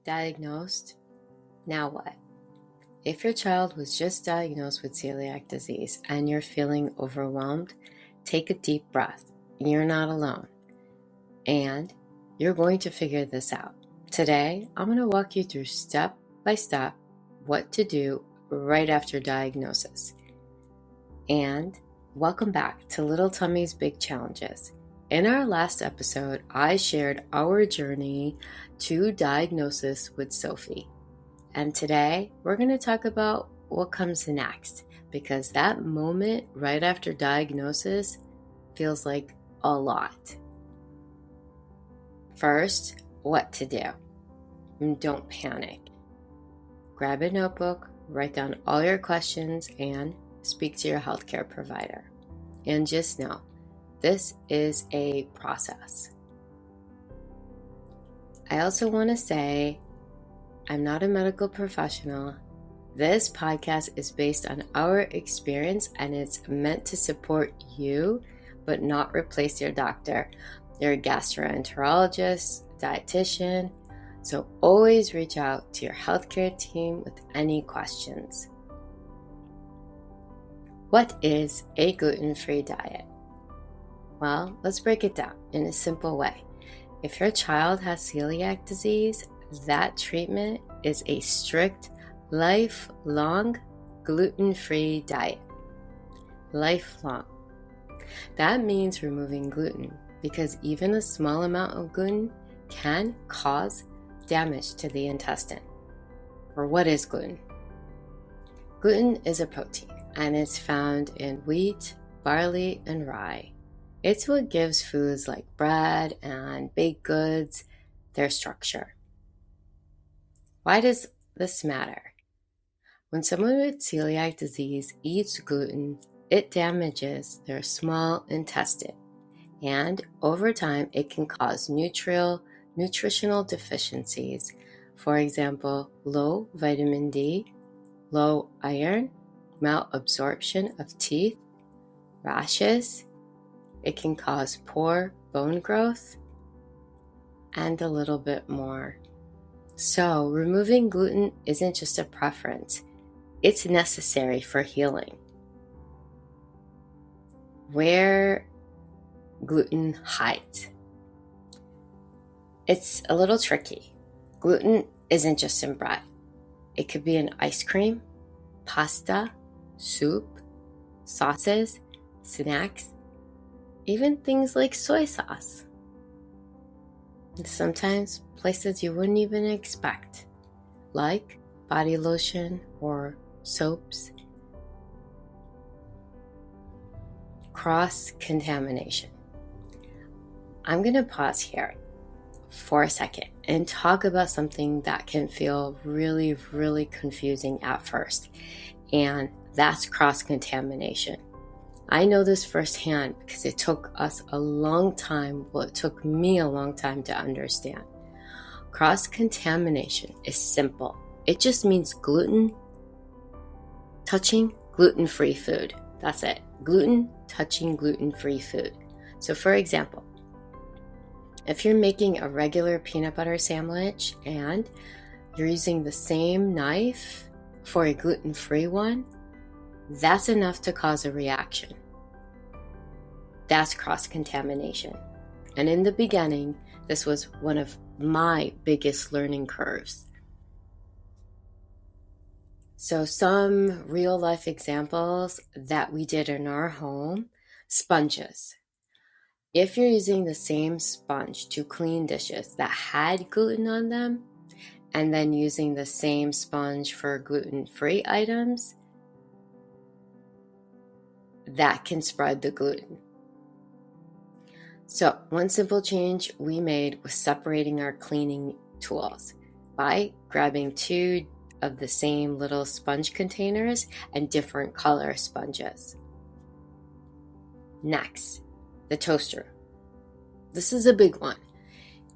Diagnosed? Now what? If your child was just diagnosed with celiac disease and you're feeling overwhelmed, take a deep breath. You're not alone. And you're going to figure this out. Today, I'm going to walk you through step by step what to do right after diagnosis. And welcome back to Little Tummy's Big Challenges. In our last episode, I shared our journey to diagnosis with Sophie. And today, we're going to talk about what comes next, because that moment right after diagnosis feels like a lot. First, what to do. And don't panic. Grab a notebook, write down all your questions, and speak to your healthcare provider. And just know, this is a process. I also want to say, I'm not a medical professional. This podcast is based on our experience and it's meant to support you, but not replace your doctor, your gastroenterologist, dietitian. So always reach out to your healthcare team with any questions. What is a gluten-free diet? Well, let's break it down in a simple way. If your child has celiac disease, that treatment is a strict, lifelong, gluten-free diet. Lifelong. That means removing gluten, because even a small amount of gluten can cause damage to the intestine. Or what is gluten? Gluten is a protein, and it's found in wheat, barley, and rye. It's what gives foods like bread and baked goods their structure. Why does this matter? When someone with celiac disease eats gluten, it damages their small intestine, and over time it can cause nutritional deficiencies. For example, low vitamin D, low iron, malabsorption of teeth, rashes. It can cause poor bone growth, and a little bit more. So, removing gluten isn't just a preference, it's necessary for healing. Where gluten hides. It's a little tricky. Gluten isn't just in bread. It could be in ice cream, pasta, soup, sauces, snacks, even things like soy sauce. And sometimes places you wouldn't even expect, like body lotion or soaps. Cross-contamination. I'm going to pause here for a second and talk about something that can feel really, really confusing at first, and that's cross-contamination. I know this firsthand because it took us a long time, well, it took me a long time to understand. Cross-contamination is simple. It just means gluten touching gluten-free food. That's it. Gluten touching gluten-free food. So for example, if you're making a regular peanut butter sandwich and you're using the same knife for a gluten-free one, that's enough to cause a reaction. That's cross-contamination. And in the beginning, this was one of my biggest learning curves. So some real-life examples that we did in our home: sponges. If you're using the same sponge to clean dishes that had gluten on them, and then using the same sponge for gluten-free items, that can spread the gluten. So one simple change we made was separating our cleaning tools by grabbing 2 of the same little sponge containers and different color sponges. Next, the toaster. This is a big one.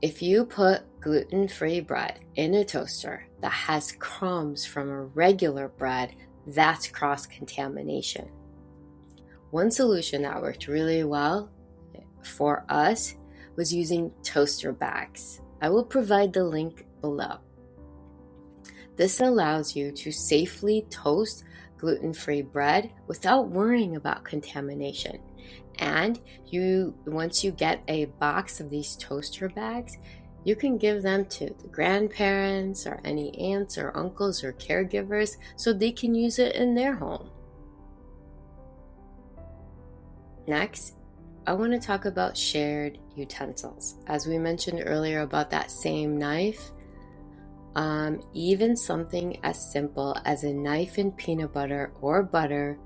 If you put gluten-free bread in a toaster that has crumbs from a regular bread, that's cross-contamination. One solution that worked really well for us was using toaster bags. I will provide the link below. This allows you to safely toast gluten-free bread without worrying about contamination. And once you get a box of these toaster bags, you can give them to the grandparents or any aunts or uncles or caregivers so they can use it in their home. Next, I want to talk about shared utensils. As we mentioned earlier about that same knife, even something as simple as a knife and peanut butter or butter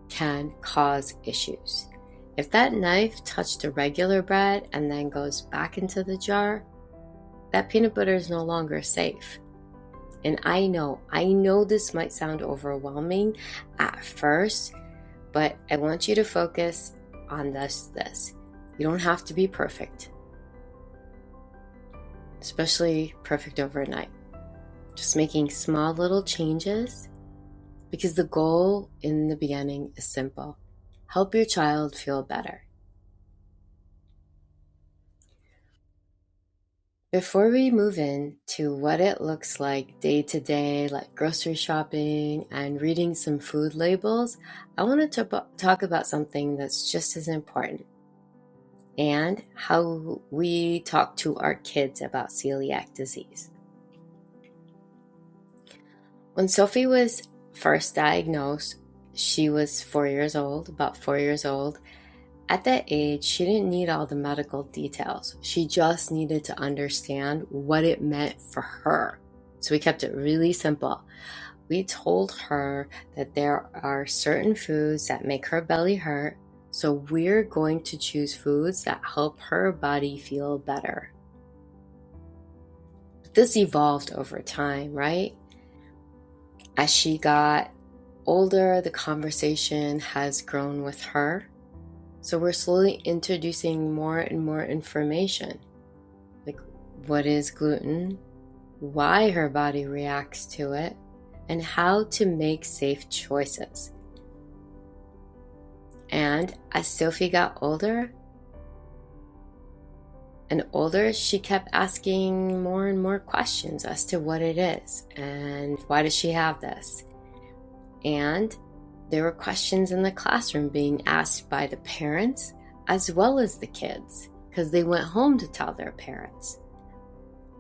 can cause issues. If that knife touched a regular bread and then goes back into the jar, that peanut butter is no longer safe. And I know this might sound overwhelming at first, but I want you to focus on this. You don't have to be perfect, especially perfect overnight. Just making small little changes, because the goal in the beginning is simple. Help your child feel better. Before we move into what it looks like day to day, like grocery shopping and reading some food labels, I want to talk about something that's just as important, and how we talk to our kids about celiac disease. When Sophie was first diagnosed, she was about 4 years old. At that age, she didn't need all the medical details. She just needed to understand what it meant for her. So we kept it really simple. We told her that there are certain foods that make her belly hurt, so we're going to choose foods that help her body feel better. This evolved over time, right? As she got older, the conversation has grown with her. So we're slowly introducing more and more information, like what is gluten, why her body reacts to it, and how to make safe choices. And as Sophie got older and older, she kept asking more and more questions as to what it is and why does she have this. And there were questions in the classroom being asked by the parents as well as the kids, because they went home to tell their parents.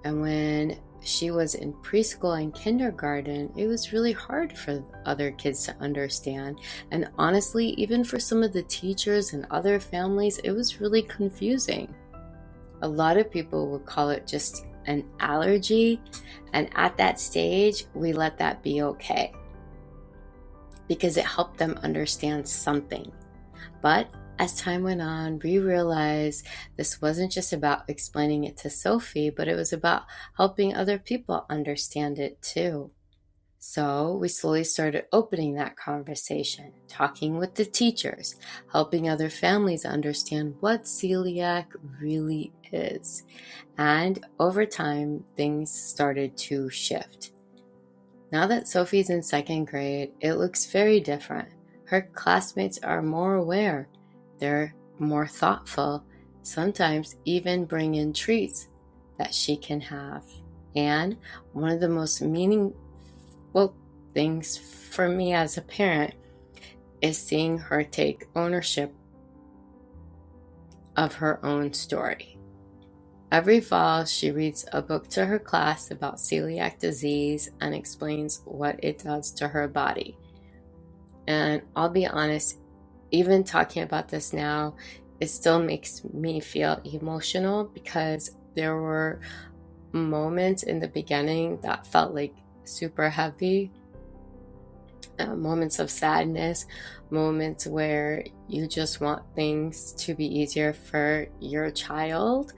And when she was in preschool and kindergarten, it was really hard for other kids to understand. And honestly, even for some of the teachers and other families, it was really confusing. A lot of people would call it just an allergy. And at that stage, we let that be okay, because it helped them understand something. But as time went on, we realized this wasn't just about explaining it to Sophie, but it was about helping other people understand it too. So we slowly started opening that conversation, talking with the teachers, helping other families understand what celiac really is. And over time, things started to shift. Now that Sophie's in second grade, it looks very different. Her classmates are more aware. They're more thoughtful, sometimes even bring in treats that she can have. And one of the most meaningful things for me as a parent is seeing her take ownership of her own story. Every fall, she reads a book to her class about celiac disease and explains what it does to her body. And I'll be honest, even talking about this now, it still makes me feel emotional, because there were moments in the beginning that felt like super heavy, moments of sadness, moments where you just want things to be easier for your child.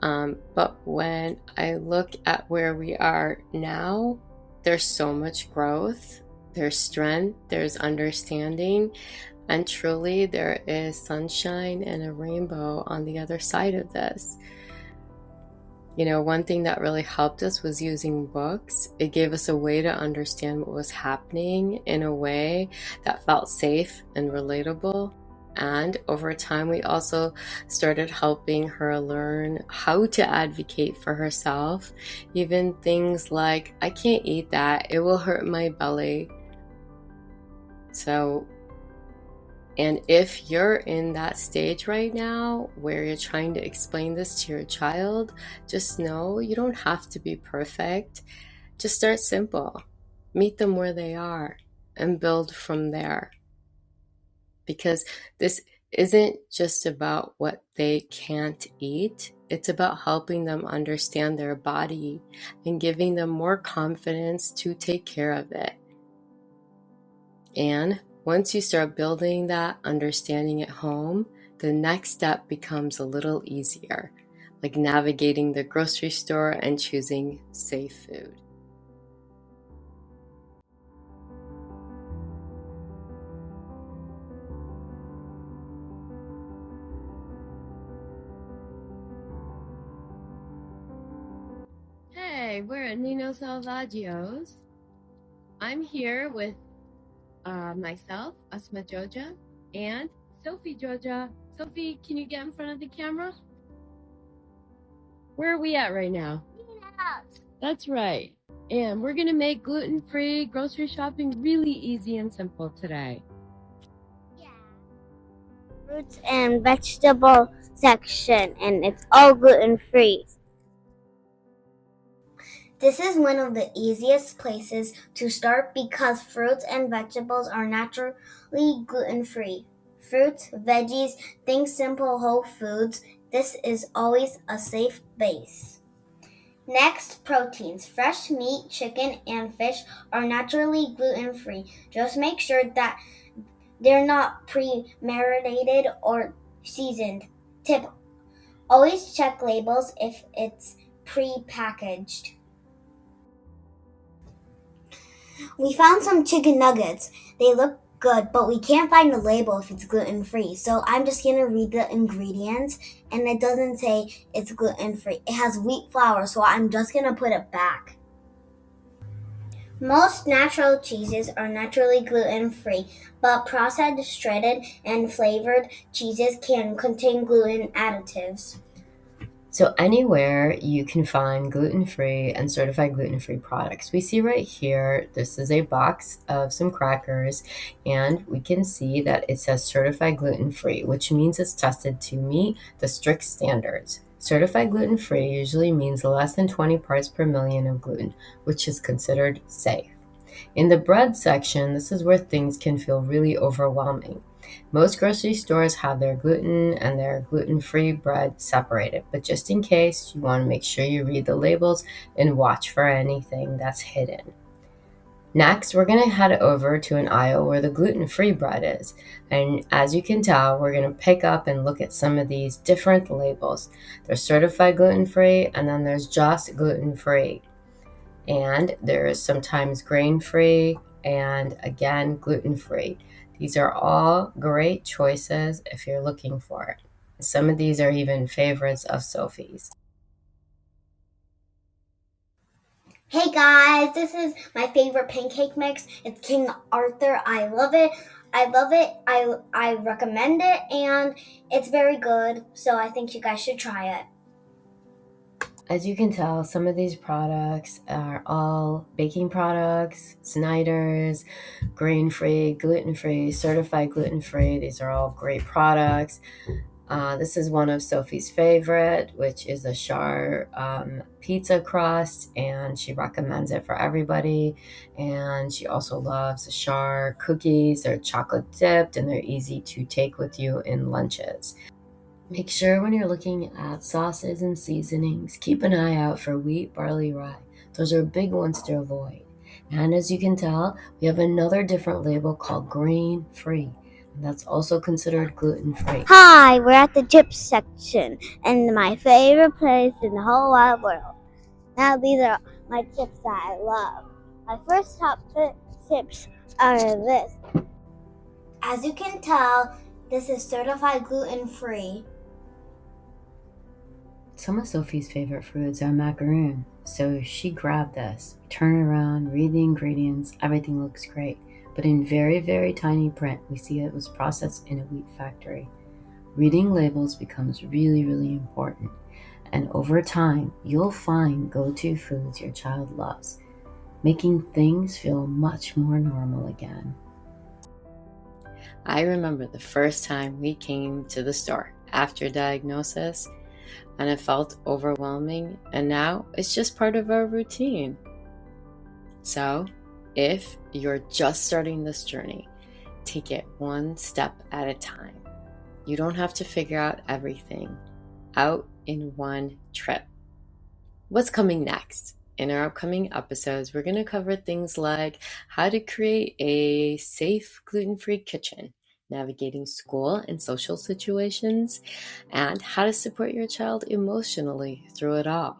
But when I look at where we are now, there's so much growth, there's strength, there's understanding, and truly there is sunshine and a rainbow on the other side of this. You know, one thing that really helped us was using books. It gave us a way to understand what was happening in a way that felt safe and relatable. And over time, we also started helping her learn how to advocate for herself. Even things like, I can't eat that, it will hurt my belly. So, and if you're in that stage right now where you're trying to explain this to your child, just know you don't have to be perfect. Just start simple. Meet them where they are and build from there. Because this isn't just about what they can't eat. It's about helping them understand their body and giving them more confidence to take care of it. And once you start building that understanding at home, the next step becomes a little easier, like navigating the grocery store and choosing safe food. Hey, we're at Nino Salvaggio's. I'm here with myself, Asma Joja, and Sophie Joja. Sophie, can you get in front of the camera? Where are we at right now? Nino's. That's right. And we're going to make gluten-free grocery shopping really easy and simple today. Yeah. Fruits and vegetable section, and it's all gluten-free. This is one of the easiest places to start because fruits and vegetables are naturally gluten-free. Fruits, veggies, think simple whole foods. This is always a safe base. Next, proteins. Fresh meat, chicken, and fish are naturally gluten-free. Just make sure that they're not pre-marinated or seasoned. Tip: always check labels if it's pre-packaged. We found some chicken nuggets. They look good, but we can't find the label if it's gluten-free. So I'm just going to read the ingredients, and it doesn't say it's gluten-free. It has wheat flour, so I'm just going to put it back. Most natural cheeses are naturally gluten-free, but processed, shredded, and flavored cheeses can contain gluten additives. So anywhere you can find gluten-free and certified gluten-free products. We see right here, this is a box of some crackers, and we can see that it says certified gluten-free, which means it's tested to meet the strict standards. Certified gluten-free usually means less than 20 parts per million of gluten, which is considered safe. In the bread section, this is where things can feel really overwhelming. Most grocery stores have their gluten and their gluten-free bread separated, but just in case, you want to make sure you read the labels and watch for anything that's hidden. Next, we're going to head over to an aisle where the gluten-free bread is. And as you can tell, we're going to pick up and look at some of these different labels. There's certified gluten-free, and then there's just gluten-free. And there is sometimes grain-free and again gluten-free. These are all great choices if you're looking for it. Some of these are even favorites of Sophie's. Hey guys, this is my favorite pancake mix. It's King Arthur. I love it. I recommend it, and it's very good. So I think you guys should try it. As you can tell, some of these products are all baking products, Snyder's, grain-free, gluten-free, certified gluten-free. These are all great products. This is one of Sophie's favorite, which is a char pizza crust, and she recommends it for everybody. And she also loves the char cookies. They're chocolate dipped, and they're easy to take with you in lunches. Make sure when you're looking at sauces and seasonings, keep an eye out for wheat, barley, rye. Those are big ones to avoid. And as you can tell, we have another different label called grain-free. And that's also considered gluten-free. Hi, we're at the chips section, and my favorite place in the whole wide world. Now these are my chips that I love. My first top chips are this. As you can tell, this is certified gluten-free. Some of Sophie's favorite foods are macaroon, so she grabbed this. Turn it around, read the ingredients, everything looks great. but in very, very tiny print, we see it was processed in a wheat factory. Reading labels becomes really, really important. And over time, you'll find go-to foods your child loves, making things feel much more normal again. I remember the first time we came to the store after diagnosis, and it felt overwhelming, and now it's just part of our routine. So, if you're just starting this journey, take it one step at a time. You don't have to figure out everything out in one trip. What's coming next? In our upcoming episodes, we're going to cover things like how to create a safe gluten-free kitchen, navigating school and social situations, and how to support your child emotionally through it all.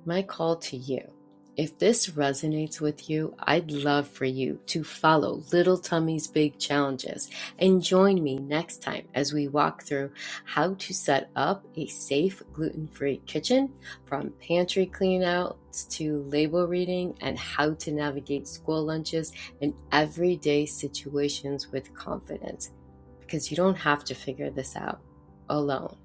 My call to you. If this resonates with you, I'd love for you to follow Little Tummy's Big Challenges and join me next time as we walk through how to set up a safe gluten-free kitchen, from pantry cleanouts to label reading, and how to navigate school lunches and everyday situations with confidence. Because you don't have to figure this out alone.